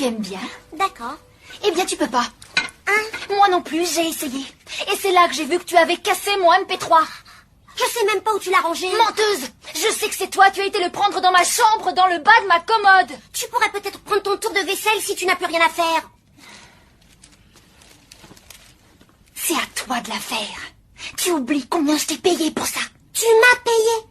tu aimes bien. D'accord. Eh bien, tu peux pas. Hein? Moi non plus, j'ai essayé. Et c'est là que j'ai vu que tu avais cassé mon MP3. Je sais même pas où tu l'as rangé. Menteuse! Je sais que c'est toi, tu as été le prendre dans ma chambre, dans le bas de ma commode. Tu pourrais peut-être prendre ton tour de vaisselle si tu n'as plus rien à faire. C'est à toi de la faire. Tu oublies combien je t'ai payé pour ça. Tu m'as payé.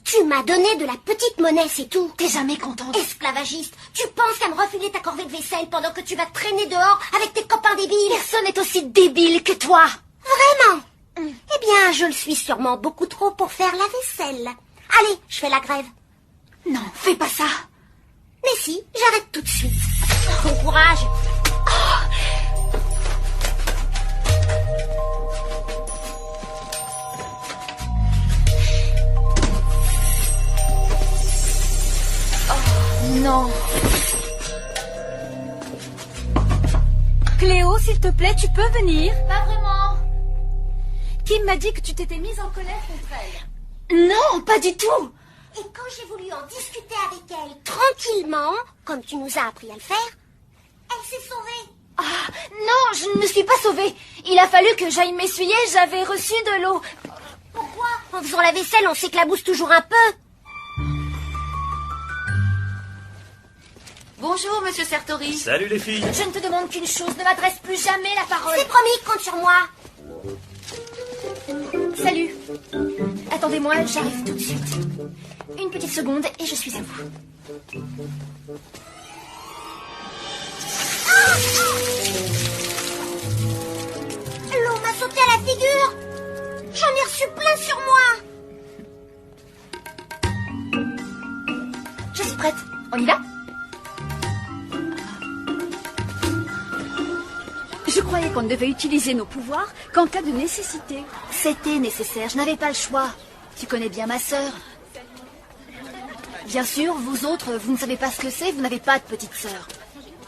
Tu m'as donné de la petite monnaie, c'est tout. T'es jamais contente. Esclavagiste, tu penses qu'à me refiler ta corvée de vaisselle pendant que tu vas traîner dehors avec tes copains débiles? Personne n'est aussi débile que toi. Vraiment? Eh bien, je le suis sûrement beaucoup trop pour faire la vaisselle. Allez, je fais la grève. Non, fais pas ça. Mais si, j'arrête tout de suite. Bon courage. Non. Cléo, s'il te plaît, tu peux venir? Pas vraiment. Kim m'a dit que tu t'étais mise en colère contre elle. Non, pas du tout. Et quand j'ai voulu en discuter avec elle tranquillement, comme tu nous as appris à le faire, elle s'est sauvée. Ah, non, je ne me suis pas sauvée. Il a fallu que j'aille m'essuyer, j'avais reçu de l'eau. Pourquoi? En faisant la vaisselle, on s'éclabousse toujours un peu. Bonjour, monsieur Sertori. Salut les filles. Je ne te demande qu'une chose, ne m'adresse plus jamais la parole. C'est promis, compte sur moi. Salut. Attendez-moi, j'arrive tout de suite. Une petite seconde et je suis à vous. L'eau m'a sauté à la figure. J'en ai reçu plein sur moi. Je suis prête. On y va? Je croyais qu'on ne devait utiliser nos pouvoirs qu'en cas de nécessité. C'était nécessaire, je n'avais pas le choix. Tu connais bien ma sœur. Bien sûr, vous autres, vous ne savez pas ce que c'est, vous n'avez pas de petite sœur.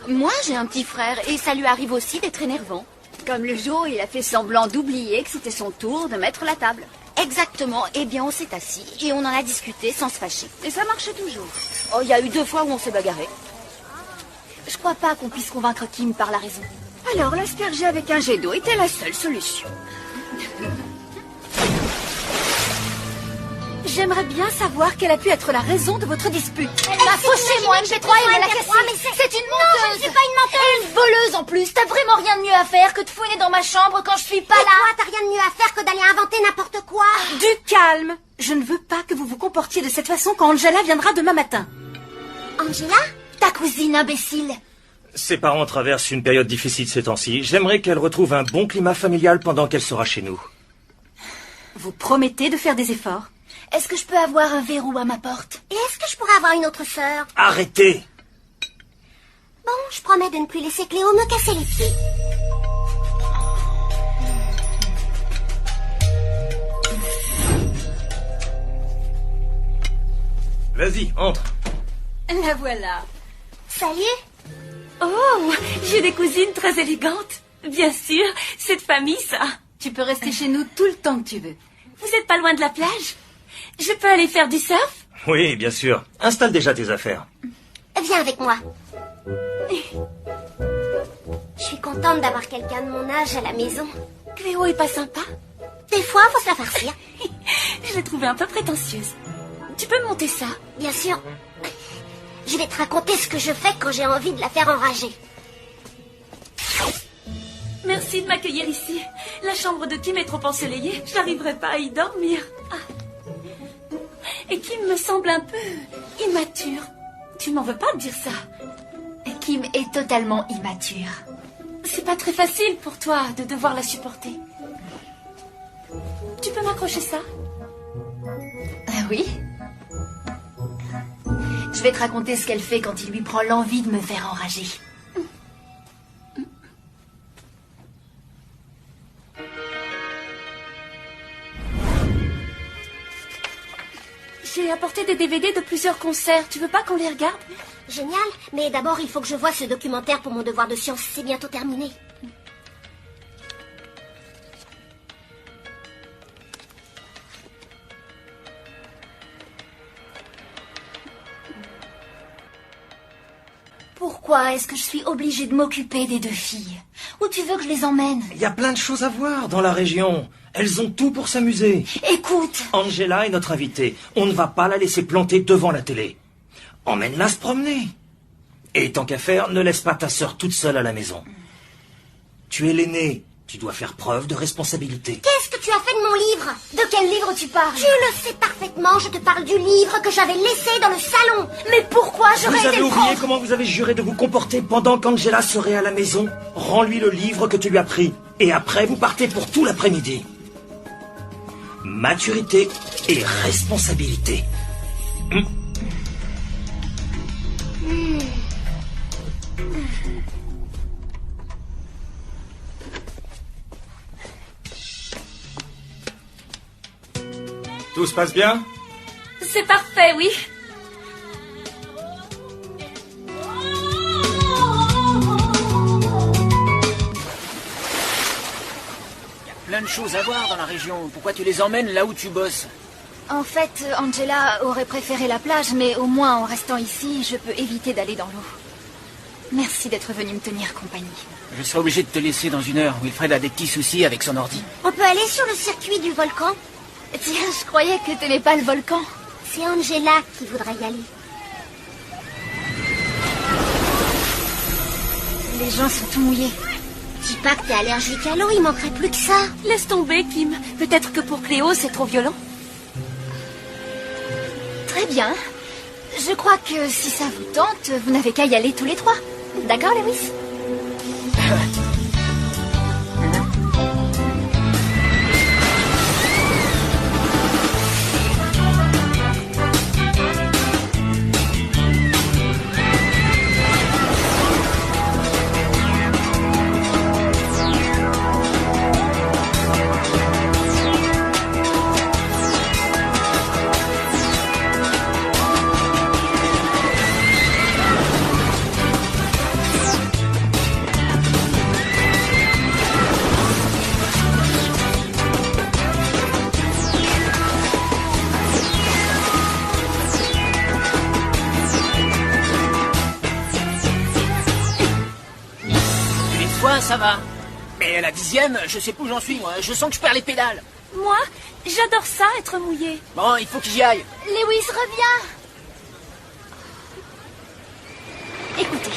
Moi, j'ai un petit frère et ça lui arrive aussi d'être énervant. Comme le jour où il a fait semblant d'oublier que c'était son tour de mettre la table. Exactement. Eh bien, on s'est assis et on en a discuté sans se fâcher. Et ça marchait toujours. Oh, il y a eu 2 fois où on s'est bagarré. Je crois pas qu'on puisse convaincre Kim par la raison. Alors, l'asperger avec un jet d'eau était la seule solution. J'aimerais bien savoir quelle a pu être la raison de votre dispute. Elle m'a fauché mon MP3 et me l'a cassé. C'est une menteuse. Non, je ne suis pas une menteuse. Et une voleuse en plus. T'as vraiment rien de mieux à faire que de fouiner dans ma chambre quand je suis pas Et là. toi, t'as rien de mieux à faire que d'aller inventer n'importe quoi. Du calme. Je ne veux pas que vous vous comportiez de cette façon quand Angela viendra demain matin. Angela? Ta cousine imbécile. Ses parents traversent une période difficile ces temps-ci. J'aimerais qu'elle retrouve un bon climat familial pendant qu'elle sera chez nous. Vous promettez de faire des efforts? Est-ce que je peux avoir un verrou à ma porte? Et est-ce que je pourrais avoir une autre sœur? Arrêtez! Bon, je promets de ne plus laisser Cléo me casser les pieds. Vas-y, entre. La voilà. Salut. Oh, j'ai des cousines très élégantes. Bien sûr, cette famille, ça. Tu peux rester chez nous tout le temps que tu veux. Vous êtes pas loin de la plage? Je peux aller faire du surf? Oui, bien sûr. Installe déjà tes affaires. Viens avec moi. Je suis contente d'avoir quelqu'un de mon âge à la maison. Cléo est pas sympa? Des fois, faut se la farcir. Je l'ai trouvée un peu prétentieuse. Tu peux monter ça? Bien sûr. Je vais te raconter ce que je fais quand j'ai envie de la faire enrager. Merci de m'accueillir ici. La chambre de Kim est trop ensoleillée. Je n'arriverai pas à y dormir. Ah. Et Kim me semble un peu immature. Tu m'en veux pas de dire ça? Kim est totalement immature. C'est pas très facile pour toi de devoir la supporter. Tu peux m'accrocher ça? Ah oui? Je vais te raconter ce qu'elle fait quand il lui prend l'envie de me faire enrager. J'ai apporté des DVD de plusieurs concerts. Tu veux pas qu'on les regarde? Génial, mais d'abord il faut que je voie ce documentaire pour mon devoir de science. C'est bientôt terminé. pourquoi est-ce que je suis obligée de m'occuper des deux filles? Où tu veux que je les emmène? Il y a plein de choses à voir dans la région. Elles ont tout pour s'amuser. Écoute, Angela est notre invitée. On ne va pas la laisser planter devant la télé. Emmène-la se promener. Et tant qu'à faire, ne laisse pas ta sœur toute seule à la maison. Tu es l'aînée. Tu dois faire preuve de responsabilité. Qu'est-ce que tu as fait de mon livre? de quel livre tu parles? Tu le sais parfaitement, je te parle du livre que j'avais laissé dans le salon. Mais pourquoi j'aurais Vous été avez le oublié prendre? comment vous avez juré de vous comporter pendant qu'Angela serait à la maison? Rends-lui le livre que tu lui as pris. Et après, vous partez pour tout l'après-midi. Maturité et responsabilité. Tout se passe bien? C'est parfait, oui. Plein de choses à voir dans la région. Pourquoi tu les emmènes là où tu bosses? En fait, Angela aurait préféré la plage, mais au moins en restant ici, je peux éviter d'aller dans l'eau. Merci d'être venu me tenir compagnie. Je serai obligé de te laisser dans 1 heure. Wilfred a des petits soucis avec son ordi. On peut aller sur le circuit du volcan? Tiens, je croyais que t'aimais pas le volcan. C'est Angela qui voudrait y aller. Les gens sont tout mouillés. Dis pas que t'es allergique à l'eau, il manquerait plus que ça. Laisse tomber, Kim. Peut-être que pour Cléo, c'est trop violent. Très bien. Je crois que si ça vous tente, vous n'avez qu'à y aller tous les 3. D'accord, Lewis? Ça va. Mais à la 10e, je sais plus où j'en suis, moi. Je sens que je perds les pédales. Moi, j'adore ça, être mouillé. Bon, il faut que j'y aille. Lewis, reviens. Écoutez,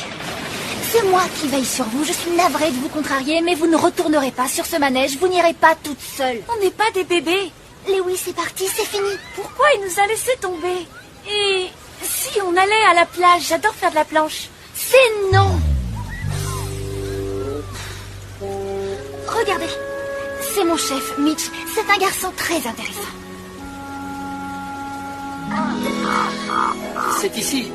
c'est moi qui veille sur vous. Je suis navrée de vous contrarier, mais vous ne retournerez pas sur ce manège. Vous n'irez pas toute seule. On n'est pas des bébés. Lewis est parti, c'est fini. Pourquoi il nous a laissé tomber? Et si on allait à la plage? J'adore faire de la planche. C'est non. Regardez, c'est mon chef, Mitch. C'est un garçon très intéressant. C'est ici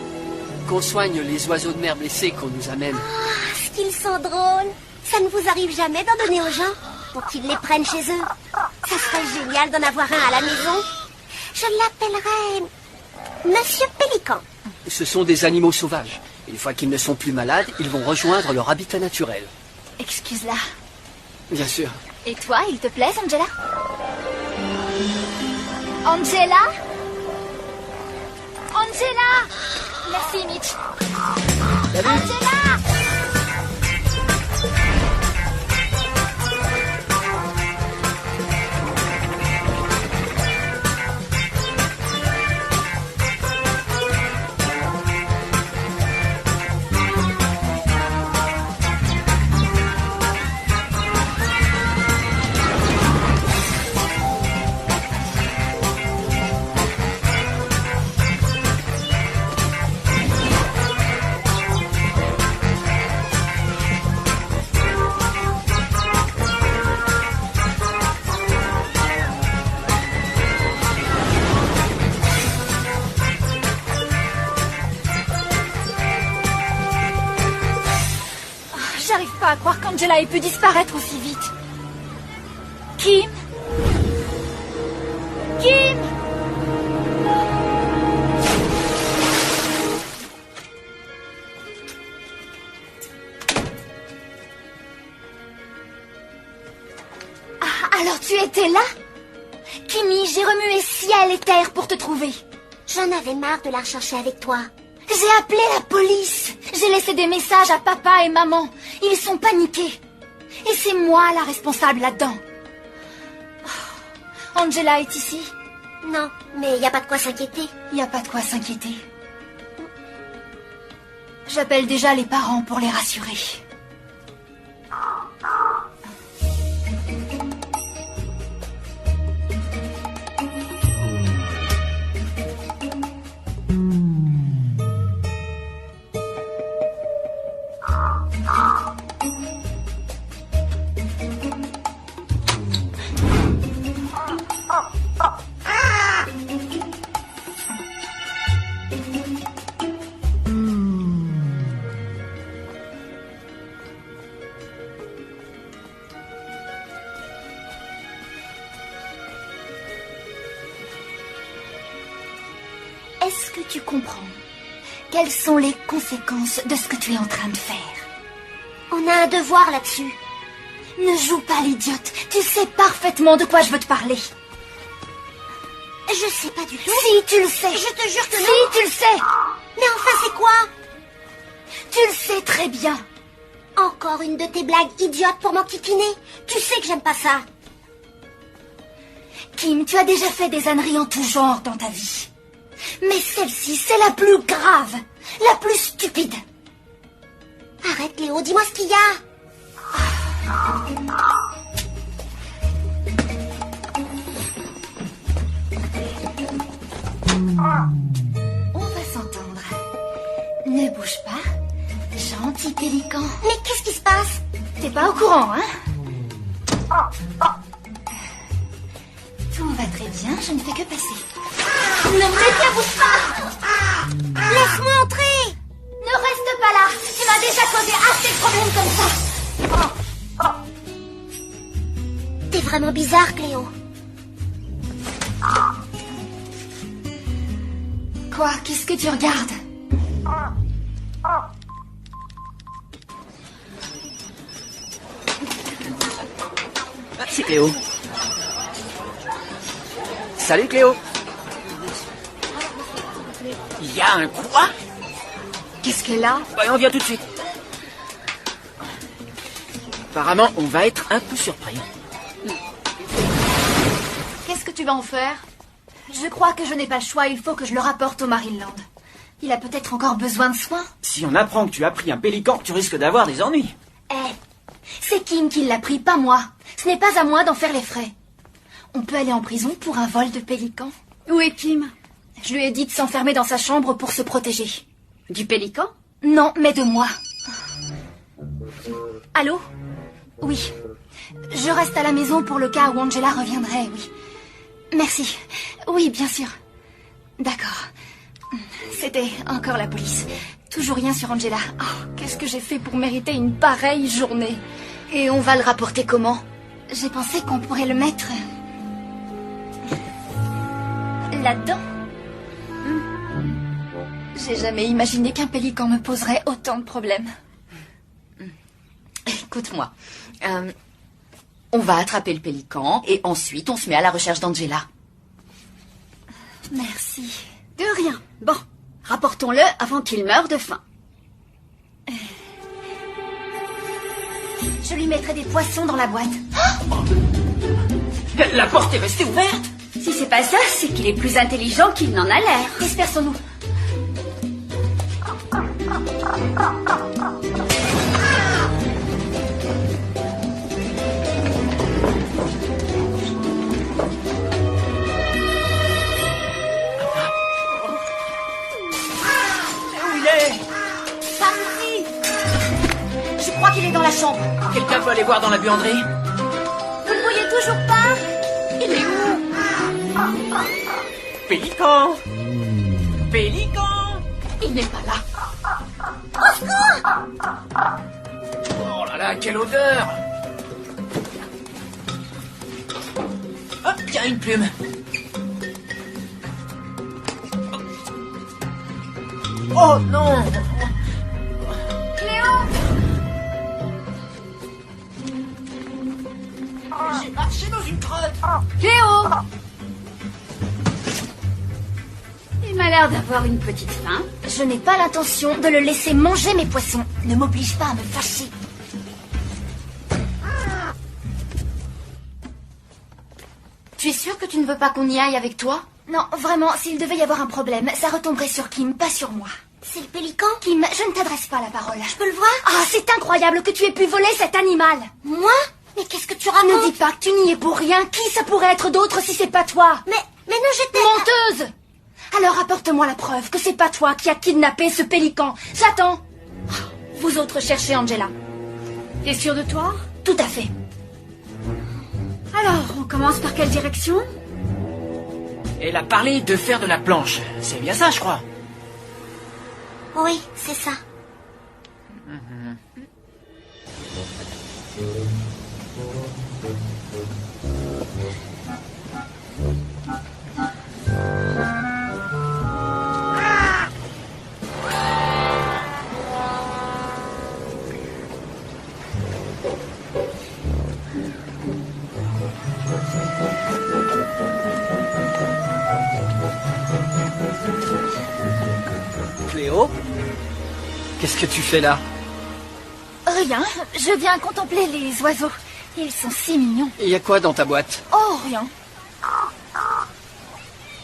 qu'on soigne les oiseaux de mer blessés qu'on nous amène. Ah, ce qu'ils sont drôles. Ça ne vous arrive jamais d'en donner aux gens pour qu'ils les prennent chez eux? Ça serait génial d'en avoir un à la maison. Je l'appellerais Monsieur Pélican. Ce sont des animaux sauvages. Une fois qu'ils ne sont plus malades, ils vont rejoindre leur habitat naturel. Excuse-la. Bien sûr. Et toi, il te plaît, Angela? Angela? Angela! Merci, Mitch. Salut. Angela! J'arrive pas à croire qu'Angela ait pu disparaître aussi vite. Kim? Kim? Ah, alors tu étais là? Kimmy, j'ai remué ciel et terre pour te trouver. J'en avais marre de la rechercher avec toi. J'ai appelé la police. J'ai laissé des messages à papa et maman. Ils sont paniqués. Et c'est moi la responsable là-dedans. Oh, Angela est ici? Non, mais y a pas de quoi s'inquiéter. Y a pas de quoi s'inquiéter. J'appelle déjà les parents pour les rassurer. Est-ce que tu comprends? Quelles sont les conséquences de ce que tu es en train de faire? On a un devoir là-dessus. Ne joue pas l'idiote. Tu sais parfaitement de quoi je veux te parler. Je sais pas du tout. Si, tu le sais. Je te jure que non. Si, tu le sais. Mais enfin, c'est quoi? Tu le sais très bien. Encore une de tes blagues idiotes pour m'enquiquiner. Tu sais que j'aime pas ça. Kim, tu as déjà fait des âneries en tout genre dans ta vie. Mais celle-ci, c'est la plus grave, la plus stupide. Arrête, Léo, dis-moi ce qu'il y a. On va s'entendre. Ne bouge pas, gentil pélican. Mais qu'est-ce qui se passe? T'es pas au courant, hein? Tout va très bien, je ne fais que passer. Ne m'éclabousse pas! Laisse-moi entrer! Ne reste pas là! Tu m'as déjà causé assez de problèmes comme ça! T'es vraiment bizarre, Cléo. Quoi? Qu'est-ce que tu regardes? C'est Cléo. Salut Cléo. Il y a un quoi? Qu'est-ce qu'elle a? Bah, on vient tout de suite. Apparemment, on va être un peu surpris. Qu'est-ce que tu vas en faire? Je crois que je n'ai pas le choix, il faut que je le rapporte au Marineland. Il a peut-être encore besoin de soins. Si on apprend que tu as pris un pélican, tu risques d'avoir des ennuis. C'est Kim qui l'a pris, pas moi. Ce n'est pas à moi d'en faire les frais. On peut aller en prison pour un vol de pélican. Où est Kim? Je lui ai dit de s'enfermer dans sa chambre pour se protéger. Du pélican? Non, mais de moi. Allô? Oui. Je reste à la maison pour le cas où Angela reviendrait, oui. Merci. Oui, bien sûr. D'accord. C'était encore la police. Toujours rien sur Angela. Oh, qu'est-ce que j'ai fait pour mériter une pareille journée? Et on va le rapporter comment? J'ai pensé qu'on pourrait le mettre... là-dedans. J'ai jamais imaginé qu'un pélican me poserait autant de problèmes. Écoute-moi. On va attraper le pélican et ensuite on se met à la recherche d'Angela. Merci. De rien. Bon, rapportons-le avant qu'il meure de faim. Je lui mettrai des poissons dans la boîte. La porte est restée ouverte. Si c'est pas ça, c'est qu'il est plus intelligent qu'il n'en a l'air. Dispersons-nous. Où il est? Par ici. Je crois qu'il est dans la chambre. Quelqu'un peut aller voir dans la buanderie? Vous ne voyez toujours pas? Il est où? Pélican! Pélican! Il n'est pas là. Oh là là, quelle odeur! Hop, tiens, une plume. Oh non! J'ai marché dans une crotte! Cléo! Il m'a l'air d'avoir une petite faim. Je n'ai pas l'intention de le laisser manger mes poissons. Ne m'oblige pas à me fâcher. Tu es sûre que tu ne veux pas qu'on y aille avec toi? Non, vraiment, s'il devait y avoir un problème, ça retomberait sur Kim, pas sur moi. C'est le pélican? Kim, je ne t'adresse pas la parole. Je peux le voir? Ah, c'est incroyable que tu aies pu voler cet animal. Moi? Mais qu'est-ce que tu racontes? Ne dis pas que tu n'y es pour rien. Qui ça pourrait être d'autre si c'est pas toi? Mais non, j'étais... Menteuse! Alors apporte-moi la preuve que c'est pas toi qui as kidnappé ce pélican. J'attends. Vous autres cherchez Angela. T'es sûre de toi? Tout à fait. Alors, on commence par quelle direction? Elle a parlé de faire de la planche. C'est bien ça, je crois. Oui, c'est ça. Cléo? Qu'est-ce que tu fais là? Rien, je viens contempler les oiseaux. Ils sont si mignons. Il y a quoi dans ta boîte? Oh, rien.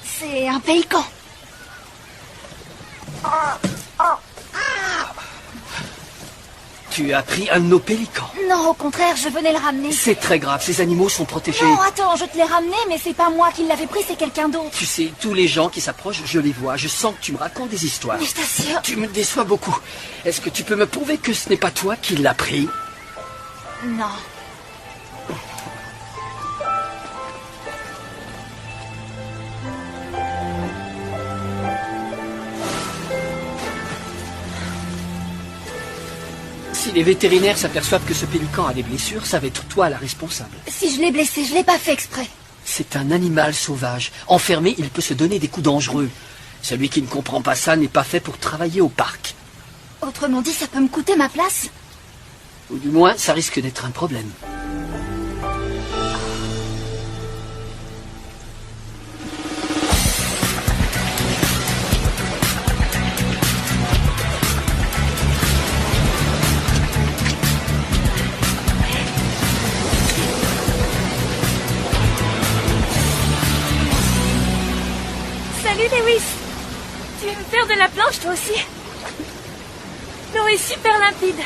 C'est un pélican. Tu as pris un de nos pélicans. Non, au contraire, je venais le ramener. C'est très grave, ces animaux sont protégés. Non, attends, je te l'ai ramené, mais c'est pas moi qui l'avais pris, c'est quelqu'un d'autre. Tu sais, tous les gens qui s'approchent, je les vois. Je sens que tu me racontes des histoires. Mais je t'assure... Tu me déçois beaucoup. Est-ce que tu peux me prouver que ce n'est pas toi qui l'as pris? Non. Si les vétérinaires s'aperçoivent que ce pélican a des blessures, ça va être toi la responsable. Si je l'ai blessé, je l'ai pas fait exprès. C'est un animal sauvage. Enfermé, il peut se donner des coups dangereux. Celui qui ne comprend pas ça n'est pas fait pour travailler au parc. Autrement dit, ça peut me coûter ma place. Ou du moins, ça risque d'être un problème. Salut Lewis. Tu aimes faire de la planche toi aussi? L'eau est super limpide.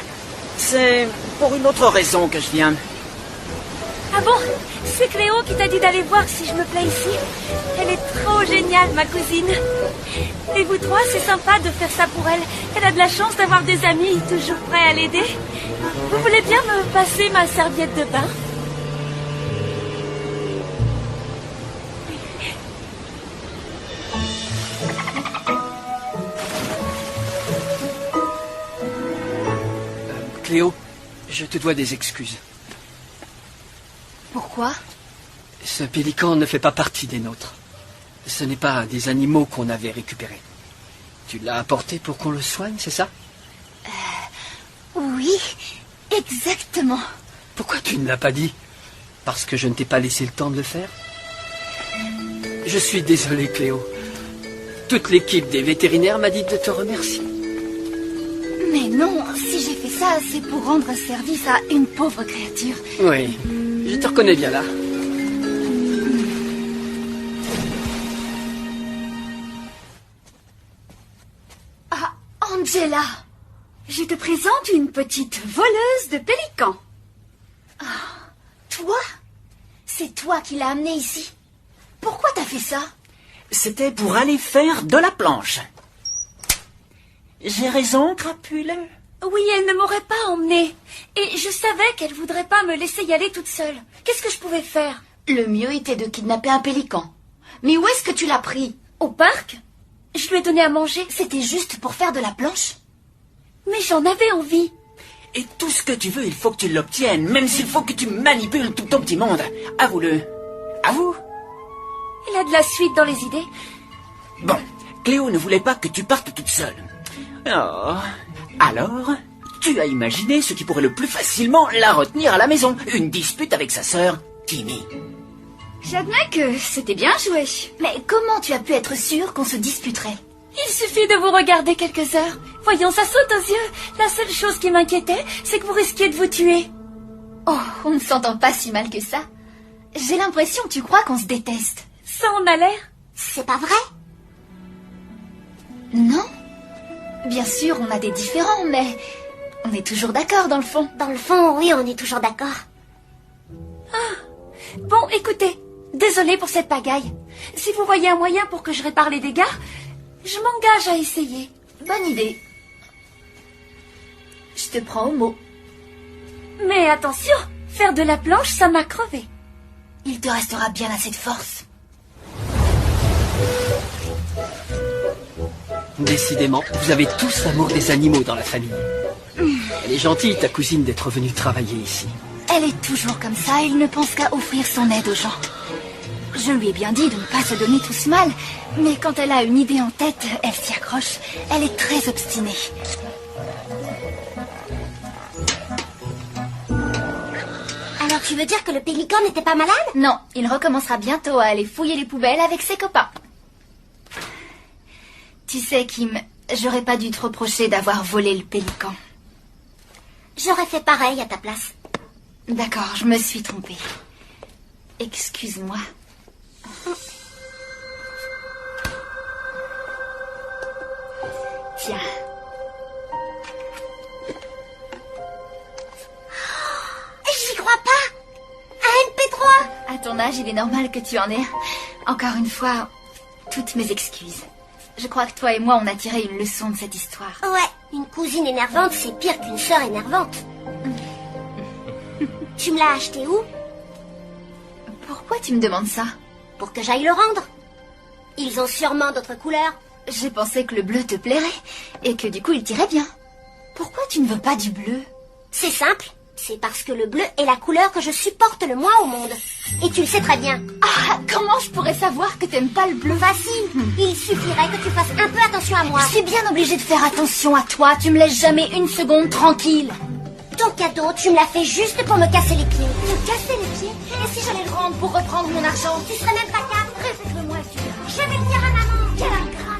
C'est pour une autre raison que je viens. Ah bon? C'est Cléo qui t'a dit d'aller voir si je me plais ici. Elle est trop géniale, ma cousine. Et vous trois, c'est sympa de faire ça pour elle. Elle a de la chance d'avoir des amis toujours prêts à l'aider. Vous voulez bien me passer ma serviette de bain? Cléo, je te dois des excuses. Pourquoi? Ce pélican ne fait pas partie des nôtres. Ce n'est pas des animaux qu'on avait récupérés. Tu l'as apporté pour qu'on le soigne, c'est ça? Oui, exactement. Pourquoi tu ne l'as pas dit? Parce que je ne t'ai pas laissé le temps de le faire? Je suis désolé, Cléo. Toute l'équipe des vétérinaires m'a dit de te remercier. Mais non, si j'ai fait ça, c'est pour rendre service à une pauvre créature. Oui, je te reconnais bien là. Ah, Angela! Je te présente une petite voleuse de pélicans. Toi? C'est toi qui l'as amené ici? Pourquoi t'as fait ça? C'était pour aller faire de la planche. J'ai raison, crapule? Oui, elle ne m'aurait pas emmenée. Et je savais qu'elle voudrait pas me laisser y aller toute seule. Qu'est-ce que je pouvais faire? Le mieux était de kidnapper un pélican. Mais où est-ce que tu l'as pris? Au parc? Je lui ai donné à manger. C'était juste pour faire de la planche? Mais j'en avais envie. Et tout ce que tu veux, il faut que tu l'obtiennes, même s'il faut que tu manipules tout ton petit monde. Avoue-le. Avoue. Elle a de la suite dans les idées. Bon, Cléo ne voulait pas que tu partes toute seule. Oh. Alors, tu as imaginé ce qui pourrait le plus facilement la retenir à la maison. Une dispute avec sa sœur, Timmy. J'admets que c'était bien joué. Mais comment tu as pu être sûre qu'on se disputerait? Il suffit de vous regarder quelques heures. Voyons, ça saute aux yeux. La seule chose qui m'inquiétait, c'est que vous risquiez de vous tuer. Oh, on ne s'entend pas si mal que ça. J'ai l'impression que tu crois qu'on se déteste. Ça en a l'air. C'est pas vrai? Non. Bien sûr, on a des différends, mais on est toujours d'accord dans le fond. Dans le fond, oui, on est toujours d'accord. Bon, écoutez, désolée pour cette pagaille. Si vous voyez un moyen pour que je répare les dégâts, je m'engage à essayer. Bonne idée. Je te prends au mot. Mais attention, faire de la planche, ça m'a crevé. Il te restera bien assez de force. Décidément, vous avez tous l'amour des animaux dans la famille. Elle est gentille, ta cousine, d'être venue travailler ici. Elle est toujours comme ça, elle ne pense qu'à offrir son aide aux gens. Je lui ai bien dit de ne pas se donner tout ce mal, mais quand elle a une idée en tête, elle s'y accroche. Elle est très obstinée. Alors tu veux dire que le pélican n'était pas malade? Non, il recommencera bientôt à aller fouiller les poubelles avec ses copains. Tu sais, Kim, j'aurais pas dû te reprocher d'avoir volé le pélican. J'aurais fait pareil à ta place. D'accord, je me suis trompée. Excuse-moi. Tiens. J'y crois pas. Un MP3. À ton âge, il est normal que tu en aies. Encore une fois, toutes mes excuses. Je crois que toi et moi, on a tiré une leçon de cette histoire. Ouais, une cousine énervante, c'est pire qu'une sœur énervante. Tu me l'as acheté où? Pourquoi tu me demandes ça? Pour que j'aille le rendre. Ils ont sûrement d'autres couleurs. J'ai pensé que le bleu te plairait et que du coup, il t'irait bien. Pourquoi tu ne veux pas du bleu? C'est simple. C'est parce que le bleu est la couleur que je supporte le moins au monde. Et tu le sais très bien. Ah, comment je pourrais savoir que t'aimes pas le bleu? Facile. Il suffirait que tu fasses un peu attention à moi. Je suis bien obligée de faire attention à toi. Tu me laisses jamais une seconde tranquille. Ton cadeau, tu me l'as fait juste pour me casser les pieds. Me casser les pieds? Et si j'allais le rendre pour reprendre mon argent? Tu serais même pas capable. Répète-le-moi, tu verras. Je vais le dire à maman. Quel ingrat!